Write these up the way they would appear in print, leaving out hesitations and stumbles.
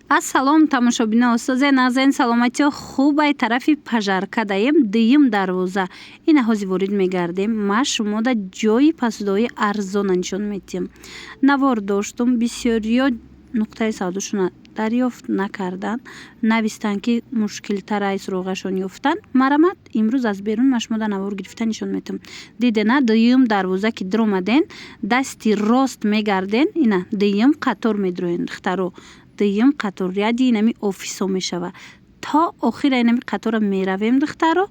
Ассалом тамошобино устозе назен саломатиё хубай тарафи пажарка даем дуюм дарвоза ина ҳози ворид мегардем. ма шумо да ҷои пасудои арзона нишон медиҳам. Навор доштум бисёриё нуқтаи савдошона дарёфт накарданд, навистанд ки мушкилтараи суроғашон ёфтан. Марамат имрӯз аз берун ма шумо да навор гирифта нишон медиҳам. Дидена дуюм дарвоза ки дуромаден дасти рост мегарден ина дуюм қатор медроен духтаро дуюм қатор ряди инами офисо мешава то охира инами қатора меравем духтаро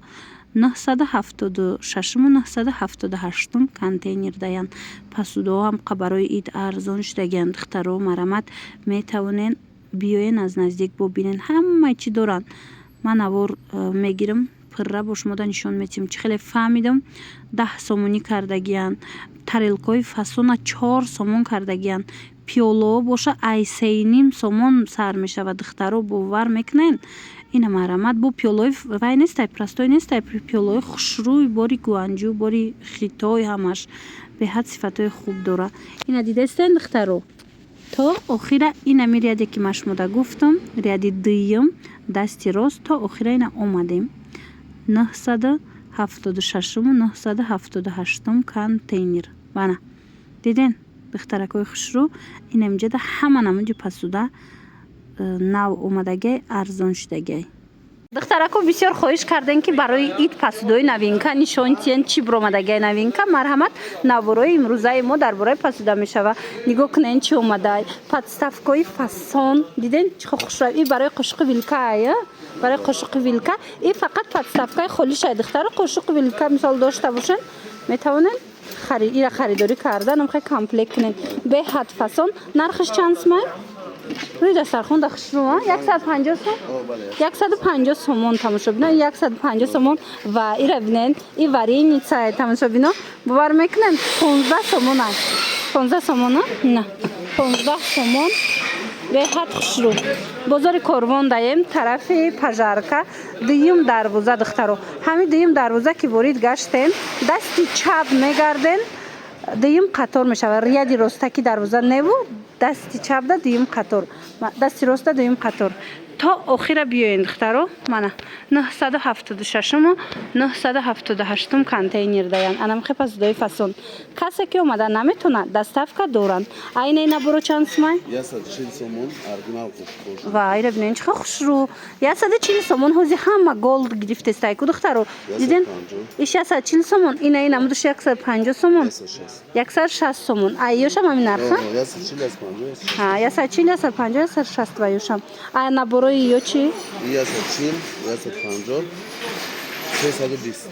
976 978 контейнер даян пасудоам қабарои ид арзон шудагиянд духтаро марамат метавонен биёен аз наздик бобинен ҳамаи чӣ доранд. ман навор мегирам пурра бо шумо да нишон метиҳам чӣ хеле фаҳмидам 10 сомонӣ кардагиянд тарелкаҳои фасона 4 сомон кардагиянд пиёлао боша айсаиним сомон сар мешавад духтаро бовар мекунен. ина марамат бо пиёлаҳои вай нестай простой нестай пиёлаҳои хушрӯй бори гуанҷӯ бори хитой ҳамаш беҳад сифатҳои хуб дора. ина дидестен духтаро то охира инами ряде ки ма шумо да гуфтам ряди дуюм дасти рост то охира ина омадем 976 978 контейнер бана диден духтаракҳои хушрӯ инамиҷада ҳама намуди пасуда нав омадагай арзон шудагай. духтарако бисёр хоҳиш кардем ки барои ид пасудои навинка нишон тиҳен чӣ биромадагай навинка. марҳамат наворои имрӯзаи мо дар бораи пасуда мешава. нигоҳ кунен чӣ омадай подставкаи фасон диден чӣ хушрӯ и барои қошиқи вилкая барои қошиқи вилка и фақат подставкаи холишай духтаро қошиқи вилка мисол дошта бошен метавонен ира харидорӣ карда намхай комплект кунен беҳад фасон. нархаш чанд сомон рӯи дастархон да хушрӯ 150 сом 150 сомон тамошобино 150 сомон ва ира бинен и вареница тамошобино бовар мекунен 15 сомон 15 сомон на 15 сомон беҳад хушрӯ. бозори корвон даем тарафи пажарка дуюм дарвоза духтаро ҳами дуюм дарвоза ки ворид гаштем дасти чап мегарден дуюм қатор мешава ряди ростаки дарвоза неву дасти чапда дуюм қатор дасти роста дуюм қатор то охира биёен духтаро мана 976 978 контейнер даян анамхе пасудои фасон касе ки омада наметона доставка доранд. айнаи наборо чанд сомон 140 сомон оригинал ва ира бинен чиқа хушрӯ 140 сомон ҳози ҳама голд гирифтестай ку духтаро диден иш 140 сомон инаи намудаш 150 сомон 160 сомон ай ёшам ҳамин нарха 140 150 160 ва ёшам ай наборои ё чи 140 150 320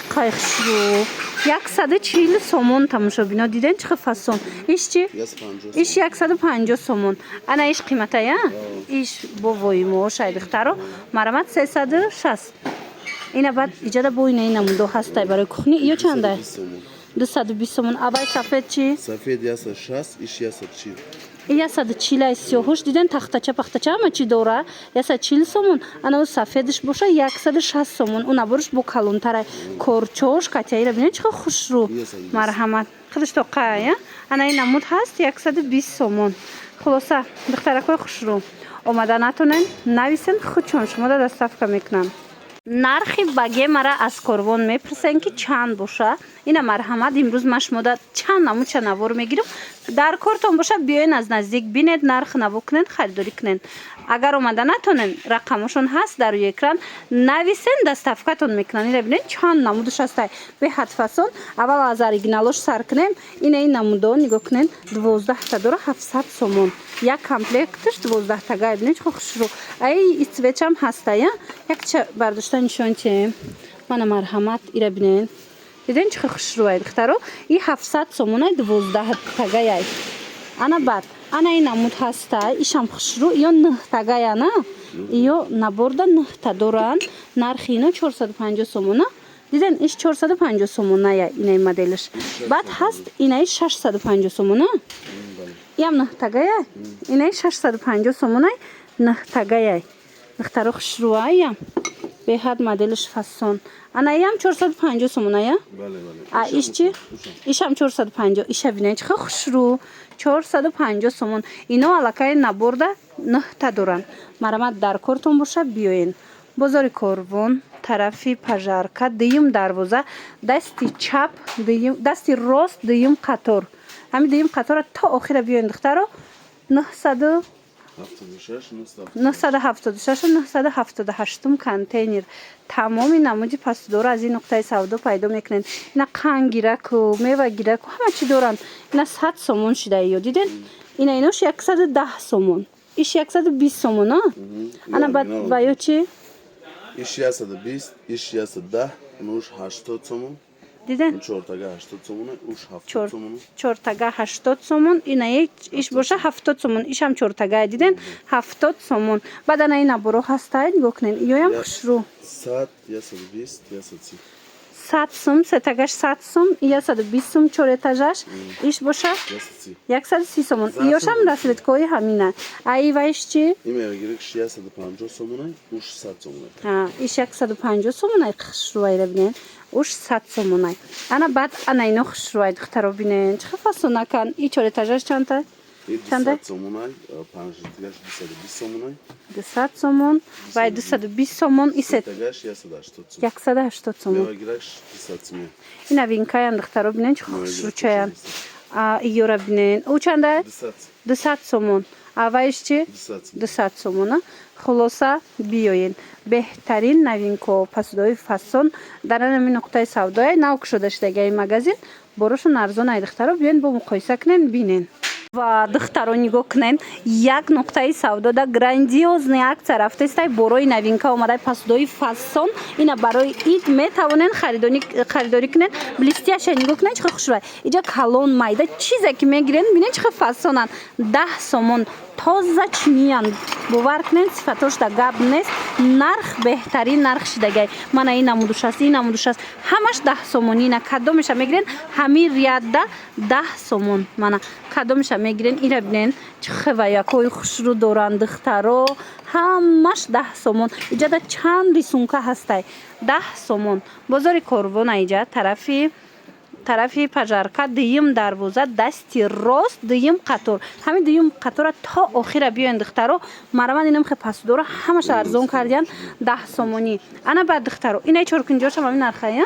қай хушрӯ 140 сомон тамошобино диден чиқа фасон иш чи иш 150 сомон ана иш қиматая иш бовои мошай духтаро марамат 360 ина баъд иҷада бо инаи намудо ҳастай барои кухни ё чандай 220 сомон авай сафед чи сафед 160 иш 140 140 сиёҳуш диден тахтача пахтача ҳама чӣ дора 140 сомон ана сафедиш боша 160 сомон у набориш бо калонтарай корчош катяира бинен чиқа хушрӯ марҳамат худаш тоқая ана ин намуд ҳаст 120 сомон. хулоса духтаракҳои хушрӯ омада натонен нависен худчон шумо да доставка мекунам. нархи баге мара аз корвон мепурсен ки чанд боша. ина марҳамат имрӯз ма шумода чанд намудша навор мегирам дар кортон боша биёен аз наздик бинед нарх наво кунен харидорӣ кунен. агар омада натонен рақамошон ҳаст дар рӯи экран нависен доставкатон мекунан. ира бинен чанд намудаш ҳастай беҳад фасон. аввал аз оригиналош сар кунем. ина ин намудо нигоҳ кунен 12 та дора 700 сомон як комплекташ 12 тагай бинен чиқа хушрӯ ай ицветчам ҳастая якча бардошта нишон тием мана марҳамат ира бинен диден чиқа хушрӯай духтаро и 700 сомонай 12 тагаяй ана баъд ана ин намуд ҳастай ишам хушрӯ ё 9 тагая на ё наборда 9 та доранд нархи ино 450 сомона диден иш 450 сомоная инаи моделаш баъд ҳаст инаи 650 сомона ям 9 тагаяй инаи 650 сомонай 9 тагаяй духтаро хушрӯаям беҳад моделиш фасон. Ана ям 450 сомон ая? Бале, бале. А иш чи? Ишам 450. Иша бинен чӣ хушрӯ. 450 сомон. Ино аллакай набурда 9 та доранд. Марамат дар кортон боша биёен. Бозори Корвон, тарафи пажарка, дуюм дарвоза, дасти чап, дасти рост, дуюм қатор. Ҳамин дуюм қатора то охира биёен духтаро. 976 контейнер тамоми намуди пастдора аз ин нуқтаи савдо пайдо мекунед. Ина қангираку, мевагираку ҳама чӣ доранд. Ина 100 сомон шидаиё диден? Ина инош 110 сомон. Иш 120 сомон, а? Ана ба ё чи? Иш 120, иш 110, нуш 80 сомон. Диден? Чортага 80 сомон, уш 70 сомон. Чортага 80 сомон, ина иш боша 70 сомон. Ишам чортага диден? 70 сомон. Баъд ана ина боро ҳастай нигоҳ кунен. Ёям хушрӯ. 100, 120, 130. 100 сум, сетагаш 100 сум, 120 сум чор этажаш. Иш боша 130 сомон. Ёшам расветкои ҳамина. Ай вайш чи? Име гирек 150 сомон, уш 100 сомон. Ҳа, иш 150 сомон ай хушрӯайра бинен. Уш 100 сомон ай. Ана баъд ана ино хушрӯай духтаро бинен. Чӣ фасонакан? И чор этажаш чанда? 200 сомон ай, 220 сомон ай. 200 сомон, вай 220 сомон, исет. Этажаш 180 сомон. Мева гирек 200 сомон. Ина винкаян духтаро бинен чӣ хушрӯчаян. Иёра бинен. У чанда? 200 сомон. Авайш чи? 200 сомон. Хулоса биёен. Беҳтарин новинко пасудои фасон дар ҳамин нуқтаи савдои нав кушода шудагаи магазин борошон арзон ай духтаро биёен бо муқоиса кунен бинен. Ва духтаро нигоҳ кунен як нуқтаи савдода грандиозни акция рафтестай борои новинка омадай пасудои фасон. Ина барои ид метавонен харидорӣ кунен. Блистияша нигоҳ кунен чӣ хушрӯй. Иҷа калон майда чизе ки мегирен бинен чӣ фасонан. 10 сомон тоза чиниян. Бовар кунен сифатошда гап нест. Нарх беҳтарин нарх шидагай. Мана ин намудуш аст, ин намудуш аст. Ҳамаш 10 сомони ина кадомеша мегирен ҳамин рядда 10 сомон. Мана кадомеша мегирен ира бинен чӣ хеваякои хушрӯ доранд духтаро. Ҳамаш 10 сомон. Иҷада чанд рисунка ҳастай. 10 сомон. Бозори Корвон иҷа тарафи пажарка дуюм дарвоза дасти рост дуюм қатор. Ҳамин дуюм қатора то охира биёен духтаро. Мараман инам хе пасудора ҳамаша арзон кардиян 10 сомони. Ана баъд духтаро ина 450 ҳамин нархая.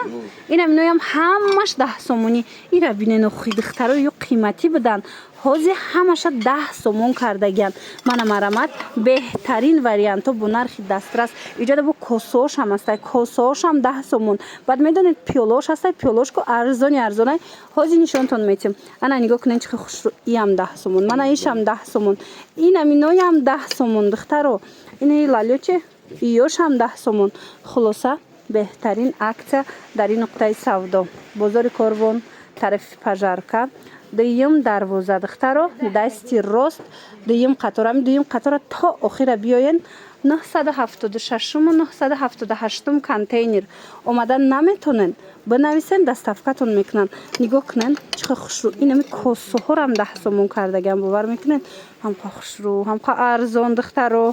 Инам иноям ҳамаш 10 сомони. Ира бинен охи духтаро ё қиматӣ будан. Ҳозир ҳамаша 10 сомон кардагиян. Мана марамат беҳтарин варианто бо нархи дастрас. Иҷода бо косош ҳам астай. Косош ҳам 10 сомон. Баъд медонед пиёлош астай. Пиёлошко арзони арзонай. Ҳозир нишонтон метем. Ана нигоҳ кунед чӣ хушрӯ. Иам 10 сомон. Мана ишам 10 сомон. Инам иноям 10 сомон духтаро. Ина лалё чи? Иёшам 10 сомон. Хулоса беҳтарин акция дар ин нуқтаи савдо. Бозори Корвон, тарафи пажарка. Дуюм дарвоза духтаро дасти рост дуюм қатора. Ами дуюм қатора то охира биёен 976 контейнер омадан наметонен бинависен доставкатон мекунанд. Нигоҳ кунен чӣ хушрӯ. Инами косоҳорам 10 сомон кардагиам бовар мекунен. ҳамқа хушрӯ ҳамқа арзон духтаро.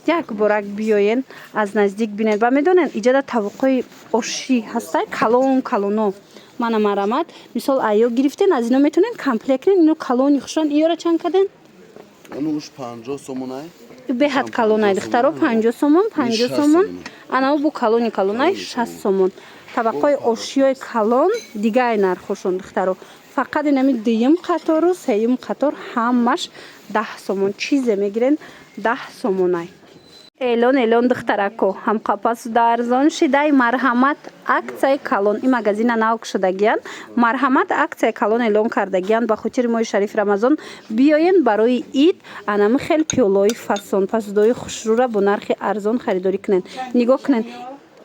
Як борак биёен аз наздик бинед ва медонен иҷада тавуққои ошӣ ҳастай калоно. Мана марамат мисол айё гирифтен аз ино метонен комплект кунен. Ино калони хушран иёра чанд карден? Ану уш 50 сомон ай. Беҳад калонай духтаро 50 сомон, 50 сомон. Анау бу калонай 60 сомон. Табаққои ошиёи калон дигай нархошон духтаро. Фақат инами дуюм қатору сеюм қатор ҳамаш 10 сомон. Чизе мегирен 10 сомонай. Элон духтарако ҳамқапасуда арзон шидай марҳамат аксияи калон. Ин магазина нав шудагиян. Марҳамат аксияи калон эълон кардагиян. Ба хотири моҳи шарифи Рамазон биёен барои ид анами хел пиёлои фасон пасудои хушрӯра бо нархи арзон харидорӣ кунен. Нигоҳ кунен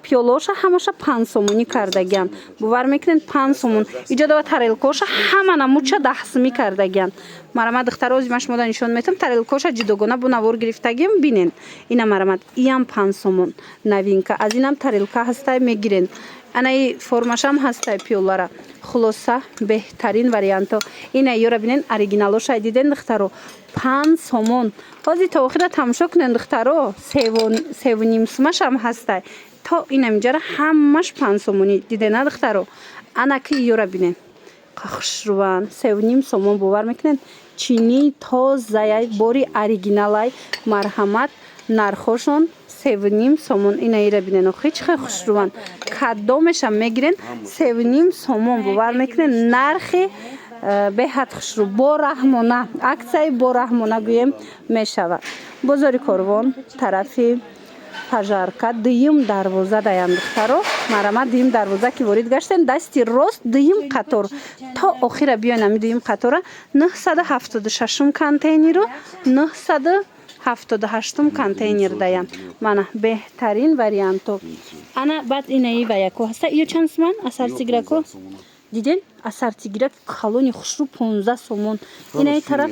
пиёлоша ҳамаша 5 сомонӣ кардагиян. Бовар мекунен 5 сомон. Иҷодава тарелкоша ҳама намудша 10 сомӣ кардагиян. Марамат духтаро озимаш мода нишон метам тарелкоша ҷудогона бо навор гирифтагиям бинен. Ина марамат иям 5 сомон. Новинка аз инам тарелка ҳастай мегирен. анаи формашам ҳастай пиёлара хулоса беҳтарин варианто ина ёра бинен оригиналошай диден духтаро 5 сомон ҳозир то охира тамошо кунен духтаро 3.5 сомашам ҳастай то инамиҷара ҳамаш 5 сомони дидена духтаро ана ки ёра бинен хушруван 3.5 сомон бовар мекунен чини тозаяй бори оригиналай марҳамат нархошон 3.5 сомон ина ира бинен охи чихе хушруван кадомешам мегирен 3.5 сомон бовар мекунен нархи беҳад хушру бо раҳмона аксияи бо раҳмона гӯем мешавад бозори Корвон тарафи пажарка дуюм дарвоза даян духтаро марҳамат дуюм дарвоза ки ворид гаштен дасти рост дуюм қатор то охира биён ами дуюм қатора 976 контейнеру 978 контейнер даян мана беҳтарин варианто ана баъд инаи ваяко ҳаста ё чанд сомон асартигирако диден асартигирак калони хушру 15 сомон инаи тараф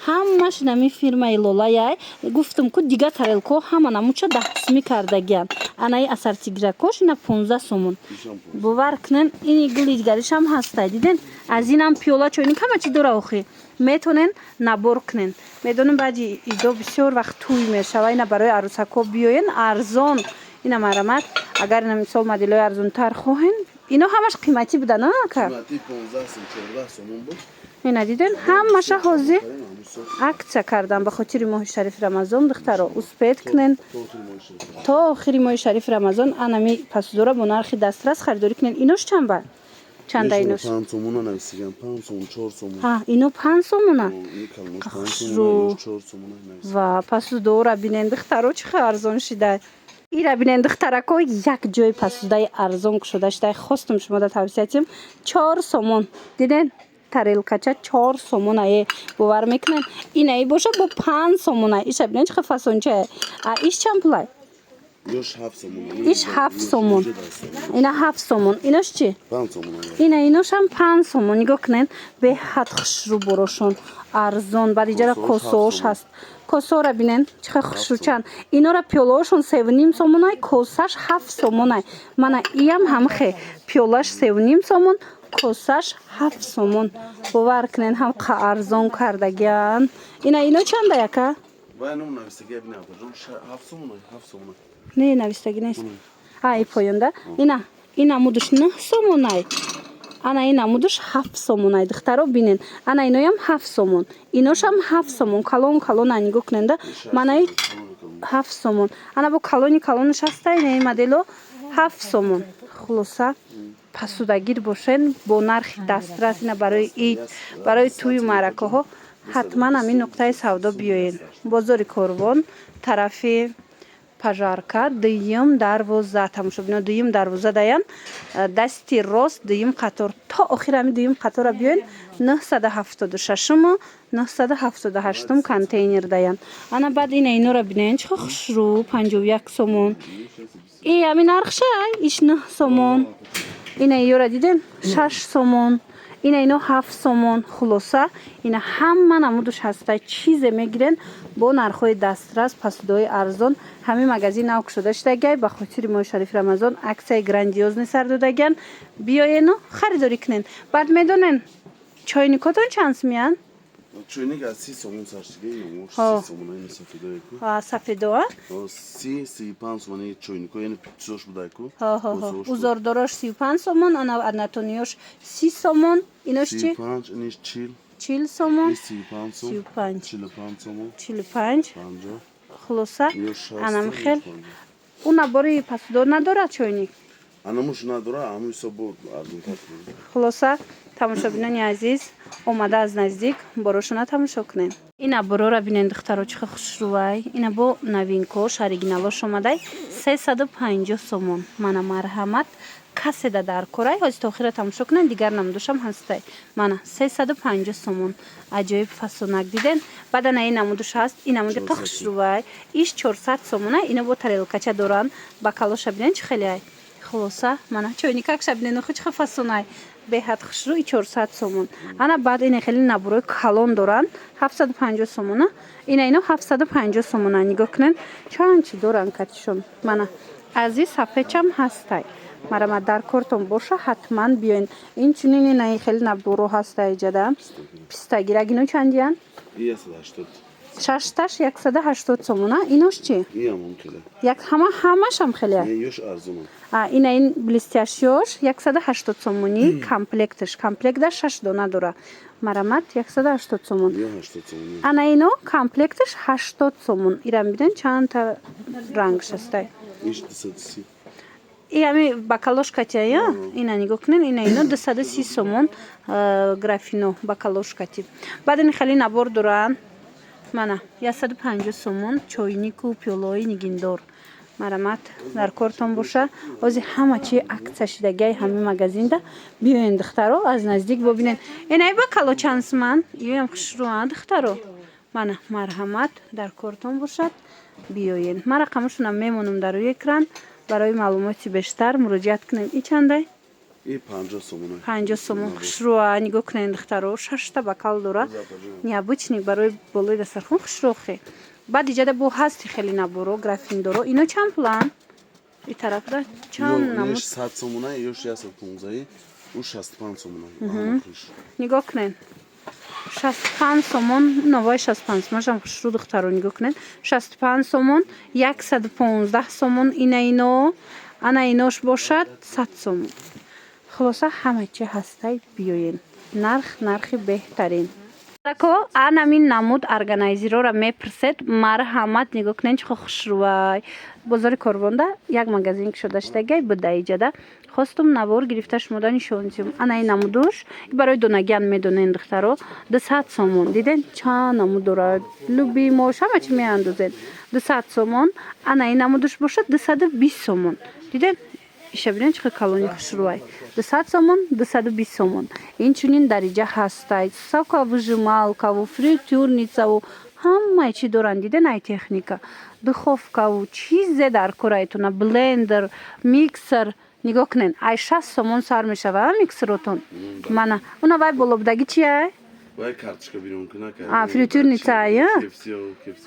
ҳамаш нами фирмаи лолаяй гуфтум ку дига тарелко ҳама намуча даҳқисмӣ кардагиян анаи асартигиракош ина 15 сомон бовар кунен ини гули дигаришам ҳастай диден аз инам пиёла чойник ҳама чи дора охи метонен набор кунен медонем баъди идо бисёр вақт туй мешава ина барои арӯсако биёен арзон ина марҳамат агар ина мисол моделҳои арзонтар хоҳен ино ҳамаш қиматӣ буданд ака ина диден ҳамаша ҳозир аксия кардан ба хотири моҳи шарифи рамазон духтаро успед кунен то охири моҳи шарифи рамазон анами пасудора бо нархи дастрас харидорӣ кунен инош чанд ба чанда инош ино 5 сомона ва пасудора бинен духтаро чихе арзон шидай ира бинен духтарако як ҷои пасудаи арзон кушода шидай хостум шумода тавсиятим 4 сомон диден тарелкача 4 сомонае бовар мекунен инаи боша бо 5 сомонае иша бинен чихе фасончае а иш чанд пулай иш 7 сомон ина 7 сомон инош чи ина иношам 5 сомон нигоҳ кунен беҳад хушру борошон арзон баъд иҷара косаош ҳаст косора бинен чихе хушручанд инора пиёлаошон 3.5 сомонай косаш 7 сомонай мана иам ҳамхе пиёлаш 3.5 сомон косаш 7 сомон бовар кунен ҳамқа арзон кардагиян ина ино чанда яка не навистагӣ нест ай поёнда ина мудуш 9 сомонай ана ина мудуш 7 сомонай духтаро бинен ана иноям 7 сомон иношам 7 сомон калон калона нигоҳ куненда манаи 7 сомон ана бо калониш ҳаста инаи модело 7 сомон хулоса пасудагир бошен бо нархи дастрас ина барои ид барои туи маъракаҳо ҳатман ҳамин нуқтаи савдо биёен бозори Корвон тарафи пажарка дуюм дарвоза тамошо бино дуюм дарвоза даян дасти рост дуюм қатор то охира ҳами дуюм қатора биёен 976 978 контейнер даян ана баъд ина инора бинен чихе хушру 51 сомон и ҳами нархшай иш 9 сомон ина ёра диден 6 сомон ина ино 7 сомон хулоса ина ҳама намудуш ҳастай чизе мегирен бо нархҳои дастрас пасудои арзон ҳами магазин нав кушода шудагиай ба хотири моҳи шарифи рамазон аксияи грандиозне сар додагиян биёену харидорӣ кунен баъд медонен чойникотон чанд сомиян чойник аз 30 сомон саршигаи номош 30 сомон ин сафедояко сафедоа 35 сомон ин чойнико яъне пичош будайко узордорош 35 сомон ана аднатониёш 30 сомон инош чи 35 иниш 40 сомон 35 45 сомон 45 хулоса анам хел у набори пасудор надорад чойник анамуш надора ҳамин ҳисоб арзонтар хулоса тамошобинони азиз омада аз наздик борошона тамошо кунем ина борора бинен духтаро чихе хушрувай ина бо новинкош оригиналош омадай 350 сомон мана марҳамат каседа дар корай ҳозир то охира тамошо кунен дигар намудушам ҳастай мана 350 сомон аҷоиб фасонак диден баъд ана ин намудуш ҳаст ин намуди қа хушрувай иш 400 сомона ина бо тарелкача доранд бакалоша бинен чи хелеай хулоса мана чойникакша бинен охи чихе фасонай беҳад хушру 400 сомон ана баъд ин хели наборои калон доранд 750 сомона ина ино 750 сомона нигоҳ кунен чанд чи доранд катишон мана аз ин сафедчам ҳастай марама дар кортон боша ҳатман биёин. Инчунин инаи хеле набдоро ҳаста иҷада. Пистагирак ино чандиян? 180. 6таш 180 сомона. Инош чи? Иям он хеле. Як ҳамашам хеле. Ёш арзон. Ина ин блестящёш 180 сомони комплекташ. Комплектда 6 дона дора. Марамат 180 сомон. Ё 80 сомон. Ана ино комплекташ 80 сомон. Ирам биден чанд та ранг шастай. Иш 230. Ами бакалошкати я? Ина нигоҳ кунед, ина ино 230 сомон графино бакалошкати. Баъд ин хали набор доран. Мана 150 сомон чойнику пиёлаи нигиндор. Марамат дар кортон боша. Ози ҳама чи акция шидагиай ҳами магазинда биёен духтаро аз наздик бобинен. Инаи бакало чанд сомон? Иёам хушрӯа духтаро. Мана марҳамат дар кортон бошад биёен. Ман рақамашонам мемонам дар рӯи экран. Барои маълумоти бештар муроҷиат кунем. И чандай? И 50 сомон. 50 сомон. Хушрӯа нигоҳ кунед духтаро. 6 та бакал дора. Необычный барои болои дастархон хушрӯхе. Баъд иҷада бо ҳасти хеле наборо графиндоро. Ино чанд пулан? И тарафда чанд намуд? 100 сомон, ёш 115, уш 65 сомон. Нигоҳ кунед. 65 сомон, новаи 65 сомоншам хушрӯ духтаро нигоҳ кунед. 65 сомон, 115 сомон ино. Ана инош бошад 100 сомон. Хулоса ҳама чи ҳастай биёен. Нархи беҳтарин. Тако анамин намуд органайзерора мепурсед. Марҳамат нигоҳ кунед чихо хушрӯай. Бозори Корвонда як магазин кушода шудагиай буда иҷада. Хостум набор гирифта шумода нишонсим. Анаи намудош барои донагиан медонен духтаро 200 сомон. Диден чанд намуд дорад. Любимош ҳама чи меандозен. 200 сомон. Анаи намудош бошад 220 сомон. Диден иша бинен чихо калони хушрӯай. 200 сомон, 220 сомон. Инчунин дариҷа ҳастай. Соковыжималкаву, фритюрницаву ҳамаи чи доранд. Диден ай техника. Духовкаву чизе дар кораитона. Блендер, миксер. Нигоҳ кунен. Ай 60 сомон сар мешава миксеротон. Мана. Уна вай болобдаги чияй? Вай карточка бирон куна. Фритюрница я?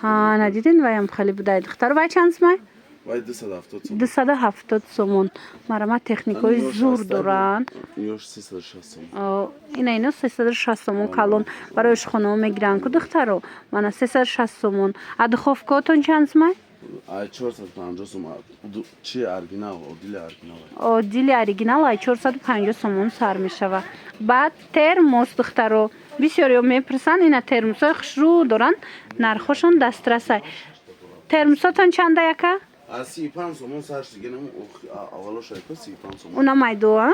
На диден ваям хали будай духтар. Вай чанд сомон? Вай 270 сомон. 270 сомон. Марама техникои зур доранд. Ёш 360 сомон. Ино 360 сомон калон барои ошхонаҳо мегиранд ку духтаро. Мана 360 сомон. А духовкаотон чанд сомон? Ай 450 сомон. Чи оригинал, одили оригинал ай 450 сомон сар мешава. Баъд термос духтаро. Бисёриҳо мепурсанд ина термосои хушрӯ доранд. Нархошон дастрасай. Термосотон чанда яка? 35 сомон сар шидагенам аввалош айта 35 сомон. Уна майдоа?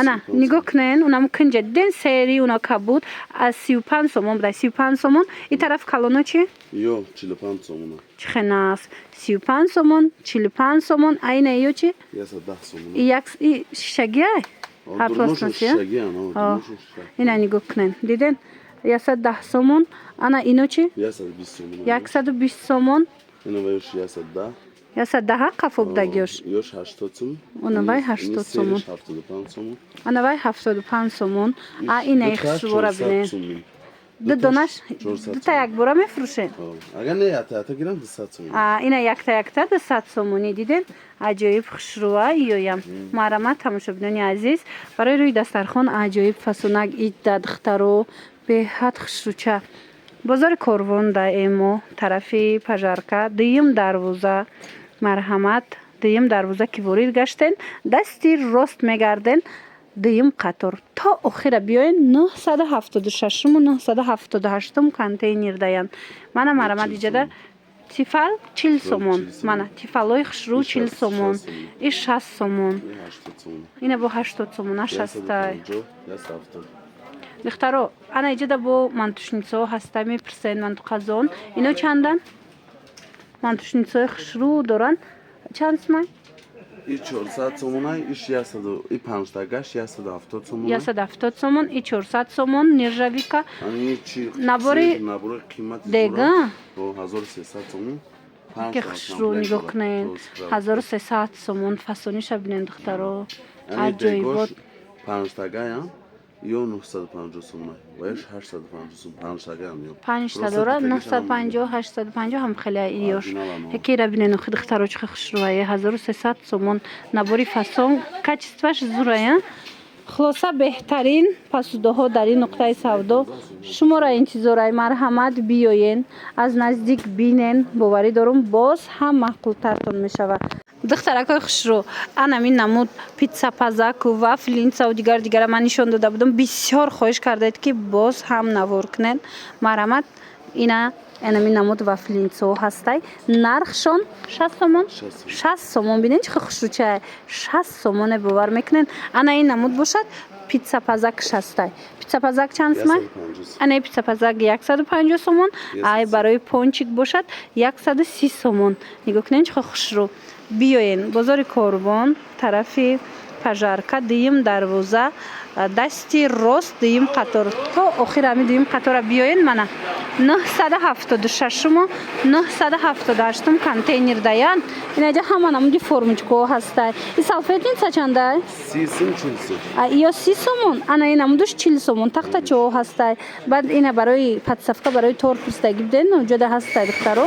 Ана нигоҳ кунен, унам кинҷа ден сери уна кабуд аз 35 сомон буда 35 сомон. И тараф калоно чи? Ё 45 сомон. Чи хенас 35 сомон, 45 сомон, айна ё чи? 110 сомон. И шишагиай? Ҳарфлосмасия? Ина нигоҳ кунен. Диден 110 сомон. Ана ино чи? 120 сомон. 120 сомон. Ина вайш 110. 110 қафобдагиёш. Ёш 80 сомон. Унавай 80 сомон. 75 сомон. Анавай 75 сомон. Инаи хушрӯра бинен. Ду донаш дута як бора мефурӯшед? Агар не якта гирам 200 сомон. Ина якта 200 сомонӣ диден? Аҷоиб хушрӯа иёям. Марамат тамошобинони азиз. Барои рӯи дастархон аҷоиб фасунак идда духтаро беҳад хушрӯча. Бозори Корвонда эмо тарафи пажарка дуюм дарвоза. Марҳамат дуюм дарвоза ки ворид гаштен дасти рост мегарден дуюм қатор то охира биёен 976 978 контейнер даянд. Мана марҳамат иҷада тифал 40 сомон. Мана тифалои хушрӯ 40 сомон. И 60 сомон. Ина бо 80 сомон ашастай. Духтаро ана иҷада бо мантушницаҳо ҳастай мепурсен мантуқазон. Ино чандан? Мантушницаҳои хушрӯ доранд. Чанд сомон? И 400 сомон, и 100, и 5 тагаш 170 сомон. 170 сомон, и 400 сомон нержавика. Набори қимати дега? 1300 сомон. Ки хушрӯ нигоҳ кунед. 1300 сомон фасониша бинен духтаро. Аҷоибот. 5 тага, ё 950 сомон ва ё 850 сомон 5 таги ам ё 5 та дора 950 850 ҳам хеле иёш яке ра бинен хид хтароч хшруая 1300 сомон набори фасон качестваш зурая хулоса беҳтарин пасудоҳо дар ин нуқтаи савдо шуморо интизорай марҳамат биёен аз наздик бинен боварӣ дорум боз ҳам маъқултартон мешавад духтаракои хушрӯ анамин намуд питса пазаку вафлинцау дигара ман нишон дода будам бисёр хоҳиш кардаед ки боз ҳам навор кунед марҳамат ина анамин намуд вафлинцо ҳастай нархшон 60 сомон 60 сомон бинен чихе хушрӯчай 60 сомоне бовар мекунен ана ин намуд бошад питса пазак шастай питса пазак чанд сомон ана питса пазак 150 сомон ай барои пончик бошад 130 сомон нигоҳ кунен чихе хушрӯ биёен бозори корвон тарафи пажарка дуюм дарвоза дасти рост дуюм қатор то охир ҳами дуюм қатора биёен мана 976 978 контейнер даян инаҷа ҳама намуди формочкаҳо ҳастай и салфетница чандай 30 сом 40 сом ё 30 сомон ана ин намудаш 40 сомон тахтачаҳо ҳастай баъд ина барои подставка барои тор пурстагӣ биден ноҷода ҳастай духтаро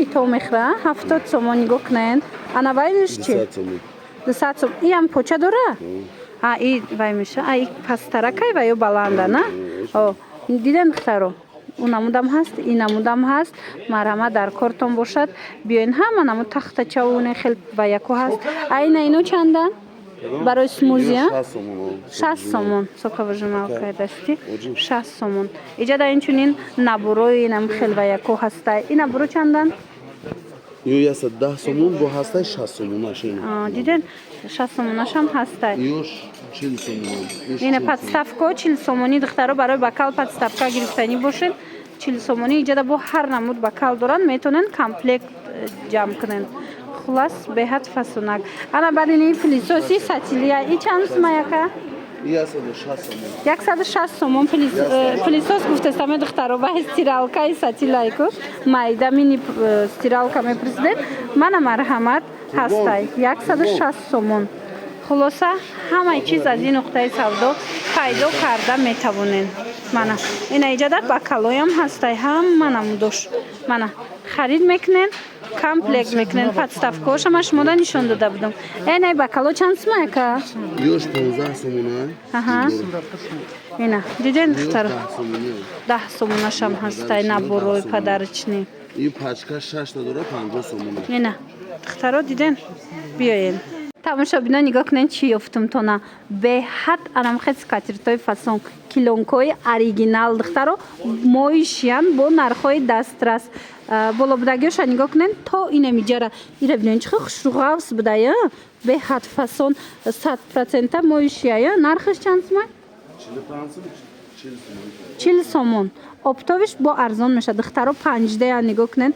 и то мехра 70 сомон нигоҳ кунед ана вайниш чи 200 сомон и ам поча дора и вай меша и пастаракай ва ё баланда на диден духтаро у намудам ҳаст и намудам ҳаст марҳамат дар кортон бошад биёен ҳама намуд тахтачаву не хел ва яко ҳаст ина ино чандан барои смузи 60 сомон соковажималкай дасти 60 сомон иҷада инчунин набурои нам хел ва яко ҳастай и набуро чандан ё 110 сомон бо ҳастай 60 сомон ашин диден 60 сомонашам ҳастай ё 40 сомон ина подставка 40 сомони духтаро барои бакал подставка гирифтанӣ бошед 40 сомони иҷада бо ҳар намуд бакал доранд метавонанд комплект ҷамъ кунанд хулас беҳад фасунак ана баъд ини пилисоси сатилия и чанд сумаяка 160 сомон пилисос гуфтастаме духтаро ва стиралкаи сатилайку майда мини стиралка мепурсидед мана марҳамат ҳастай 160 сомон хулоса ҳамаи чиз аз ин нуқтаи савдо пайдо карда метавонен мана ина иҷада бакалоям ҳастай ҳама намудош мана харид мекунен комплект мекунен подставкаошама шумода нишон дода будам энай бакало чанд сумаяка ёш 15 сомон ина диден духтаро 10 сомонашам ҳастай наборои падарични и пачка 6 та дора 50 сомон ина духтаро диден биёен тамошобино нигоҳ кунед чӣ ёфтум тона беҳад анамхед скатертҳои фасон килонкои оригинал духтаро моишиян бо нархҳои дастрас болобудагиёша нигоҳ кунед то инамиҷара ира бинен чихе хушруғавс будая беҳад фасон 100% моишияя нархаш чанд сомон 40 сомон оптовиш бо арзон мешад духтаро 5 нигоҳ кунед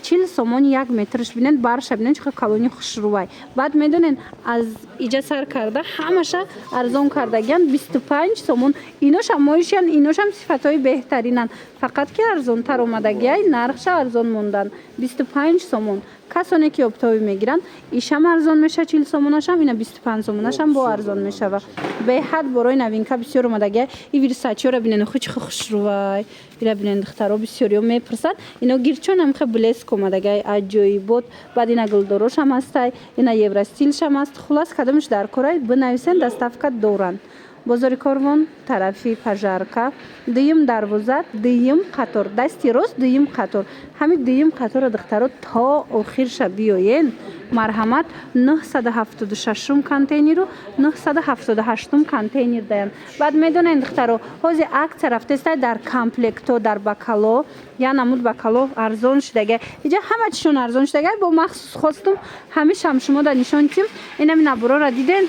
40 сомон 1 метрш бинен барша бинен чихе калони хушрувай баъд медонен аз иҷа сар карда ҳамаша арзон кардагиян 25 сомон иношам моишиян иношам сифатҳои беҳтаринан фақат ки арзонтар омадагиай нархша арзон мондан 25 сомон касоне ки оптови мегиранд ишам арзон меша 40 сомонашам ина 25 сомонашам бо арзон мешава беҳад борои новинка бисёр омадагиай и вирсачиёра бинен ху чихе хушрувай ира бинен духтаро бисёриё мепурсанд ино гирчонам хе блеск омадагиай аҷоибот баъд ина гулдорошам ҳастай ина евростилшам ҳаст хулас кадомиш дар корай бинависен доставка доранд бозори корвон тарафи пажарка дуюм дарвоза дуюм қатор дасти рост дуюм қатор ҳамин дуюм қатора духтаро то охирша биёен марҳамат 976 контейнеру 978 контейнер даянд баъд медонед духтаро ҳозир аксия рафтестай дар комплекто дар бакало я намуд бакало арзон шудагай иҷа ҳама чишон арзон шудагай бо махсус хостум ҳамешам шумода нишон дидем инами набурора диден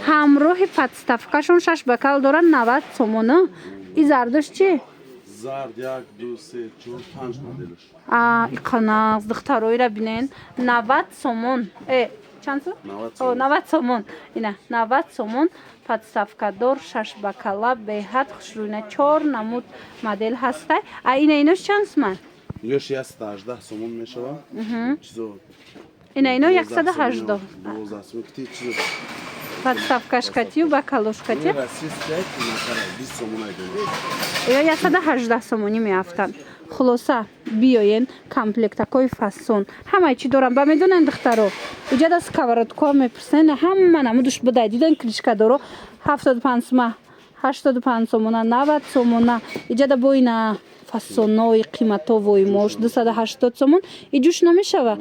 ҳамроҳи подставкашон 6 бакал доранд 90 сомона и зардош чи зард 1 2 3 4 5 моделш иқанақ духтароира бинен 90 сомон чанд сомон 90 сомон ина 90 сомон подставкадор 6 бакала беҳад хушрӯйна 4 намуд модел ҳастай ина инош чанд сомон ёш 118 сомон мешава чизо ина ино 118 подставкашкати ба калошкати Ира 3 сет накара 20 сомон айдем. я 118 сомонӣ меафтанд. Хулоса биёен комплектакои фасон ҳамаи чӣ дорам ба медонанд духтаро иҷада сковородко мепурсен ҳама намудуш будай дидан кришкадоро 75 сомона 85 сомона 90 сомона иҷада бо ина фасонои қиматовои мош 280 сомон иҷуш намешава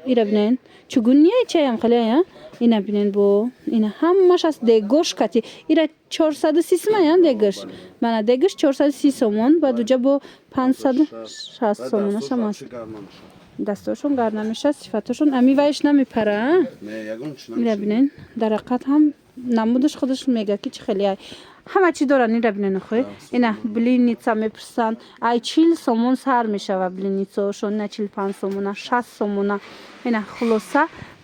ира бинен чугуния чаям халея ина бинен бо ина ҳамаш аст дегошкати ира 430 сомон дегош мана дегош 430 сомон ба дуҷа бо 560 сомона шамас дастошон гар намеша сифатошон амиваиш намепара Не, ягон чи ира бинен дар ҳақиқат ҳам намудаш худаш мега ки чӣ хеле ай ҳама чӣ доран ира бинен охӯ ина блинница мепурсан ай 40 сомон сар мешава блинницаошон ина 45 сомона 60 сомона ина хулоса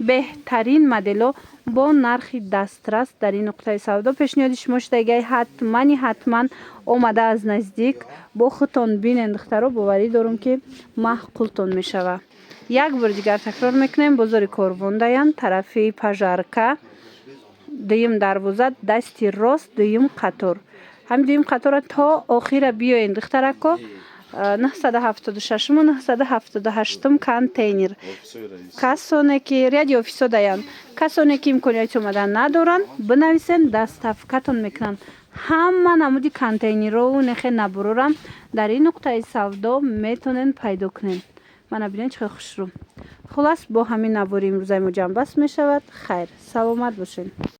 беҳтарин модело бо нархи дастрас дар ин нуқтаи савдо пешниҳоди шумо шудагиай ҳатман омада аз наздик бо худтон бинен духтаро боварӣ дорум ки маъқултон мешава як бор дигар такрор мекунем бозори корвондаян тарафи пажарка дуюм дарвоза дасти рост дуюм қатор ҳамин дуюм қатора то охира биёен духтарако 976 978 контейнер касоне ки ряди офисо даянд касоне ки имконияти омадан надоранд бинависен доставкатон мекунанд ҳама намуди контейнеру нехе набурорам дар ин нуқтаи савдо метонен пайдо кунен мана бинен чӣ хушрӯ хулас бо ҳамин навори имрӯзаи мо ҷамъбаст мешавад хайр саломат бошед.